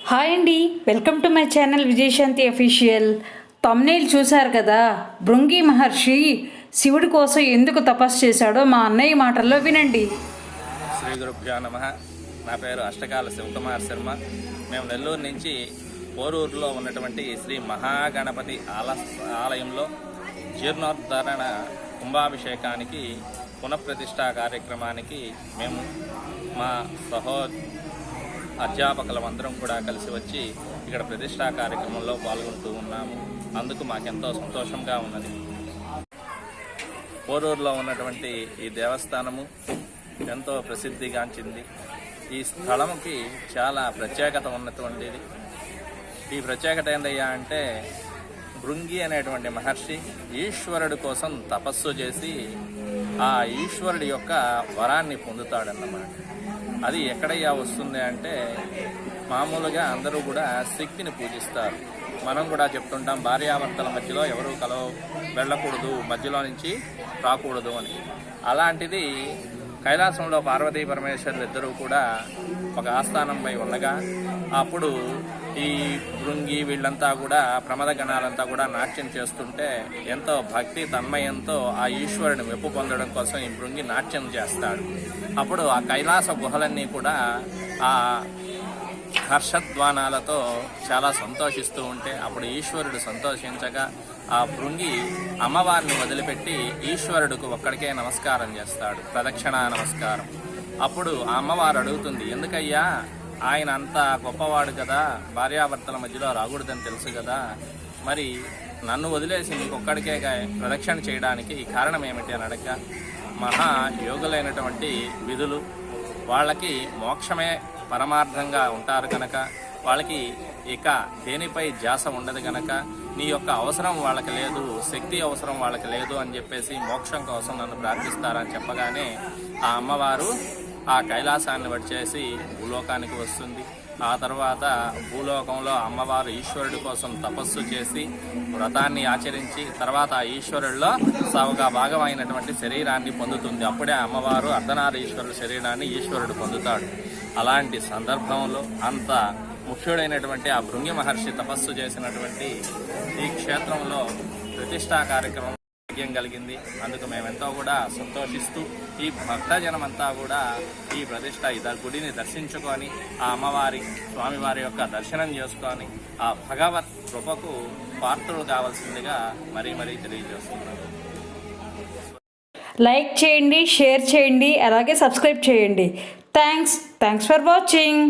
Hi అండి, welcome to my channel Vijayashanti official. Thumbnail చూశారు కదా. భృంగి మహర్షి శివుడి కోసం ఎందుకు తపస్సు చేశాడో మా అన్నయ్య మాటల్లో వినండి. శ్రీ గురుభ్యో నమః. నా పేరు అష్టకాల శివకుమార్ శర్మ. మేము నెల్లూరు నుంచి పోరూరులో ఉన్నటువంటి శ్రీ మహాగణపతి ఆలయంలో జీర్ణోద్ధరణ కుంభాభిషేకానికి పునఃప్రతిష్ఠా కార్యక్రమానికి మేము మా అధ్యాపకులందరం కూడా కలిసి వచ్చి ఇక్కడ ప్రతిష్టా కార్యక్రమంలో పాల్గొంటూ ఉన్నాము. అందుకు మాకెంతో సంతోషంగా ఉన్నది. పోరూరులో ఉన్నటువంటి ఈ దేవస్థానము ఎంతో ప్రసిద్ధిగాంచింది. ఈ స్థలముకి చాలా ప్రత్యేకత ఉన్నటువంటిది. ఈ ప్రత్యేకత ఏందయ్యా అంటే, భృంగి అనేటువంటి మహర్షి ఈశ్వరుడి కోసం తపస్సు చేసి ఆ ఈశ్వరుడి యొక్క వరాన్ని పొందుతాడన్నమాట. అది ఎక్కడయ్యా వస్తుంది అంటే, మామూలుగా అందరూ కూడా శక్తిని పూజిస్తారు. మనం కూడా చెప్తుంటాం, భార్యాభర్తల మధ్యలో ఎవరు వెళ్ళకూడదు, మధ్యలో నుంచి రాకూడదు అని. అలాంటిది కైలాసంలో పార్వతీ పరమేశ్వరులు ఇద్దరూ కూడా ఒక ఆస్థానంపై ఉండగా, అప్పుడు ఈ భృంగి వీళ్ళంతా కూడా ప్రమద గణాలంతా కూడా నాట్యం చేస్తుంటే ఎంతో భక్తి తన్మయంతో ఆ ఈశ్వరుని మెప్పు పొందడం కోసం ఈ భృంగి నాట్యం చేస్తాడు. అప్పుడు ఆ కైలాస గుహలన్నీ కూడా ఆ హర్షధ్వానాలతో చాలా సంతోషిస్తూ ఉంటే, అప్పుడు ఈశ్వరుడు సంతోషించగా ఆ భృంగి అమ్మవారిని వదిలిపెట్టి ఈశ్వరుడికి ఒక్కడికే నమస్కారం చేస్తాడు, ప్రదక్షిణా నమస్కారం. అప్పుడు ఆ అమ్మవారు అడుగుతుంది, ఎందుకయ్యా ఆయన అంత గొప్పవాడు కదా, భార్యాభర్తల మధ్యలో రాకూడదని తెలుసు కదా, మరి నన్ను వదిలేసి ఇంకొక్కడికే ప్రదక్షిణ చేయడానికి కారణం ఏమిటి అని అడగగా, మహాయోగులైనటువంటి విధులు వాళ్ళకి మోక్షమే పరమార్థంగా ఉంటారు కనుక, వాళ్ళకి ఇక దేనిపై ధ్యాస ఉండదు కనుక, నీ యొక్క అవసరం వాళ్ళకి లేదు, శక్తి అవసరం వాళ్ళకి లేదు అని చెప్పేసి మోక్షం కోసం నన్ను ప్రార్థిస్తారని చెప్పగానే ఆ అమ్మవారు ఆ కైలాసాన్ని వచ్చేసి భూలోకానికి వస్తుంది. ఆ తర్వాత భూలోకంలో అమ్మవారు ఈశ్వరుడి కోసం తపస్సు చేసి వ్రతాన్ని ఆచరించి తర్వాత ఆ ఈశ్వరుడిలో సవగా భాగమైనటువంటి శరీరాన్ని పొందుతుంది. అప్పుడే అమ్మవారు అర్ధనారీశ్వరుడు శరీరాన్ని ఈశ్వరుడు పొందుతాడు. అలాంటి సందర్భంలో అంత ముఖ్యుడైనటువంటి ఆ భృంగి మహర్షి తపస్సు చేసినటువంటి ఈ క్షేత్రంలో ప్రతిష్టా కార్యక్రమం కలిగింది. అందుకు మేమెంతో కూడా సంతోషిస్తూ ఈ భక్తజనమంతా కూడా ఈ ప్రతిష్ట గుడిని దర్శించుకొని ఆ అమ్మవారి స్వామివారి యొక్క దర్శనం చేసుకొని ఆ భగవత్ కృపకు పాత్రులు కావాల్సిందిగా మరీ తెలియజేస్తున్నాను. లైక్ చేయండి, షేర్ చేయండి, అలాగే సబ్స్క్రైబ్ చేయండి. Thanks for watching.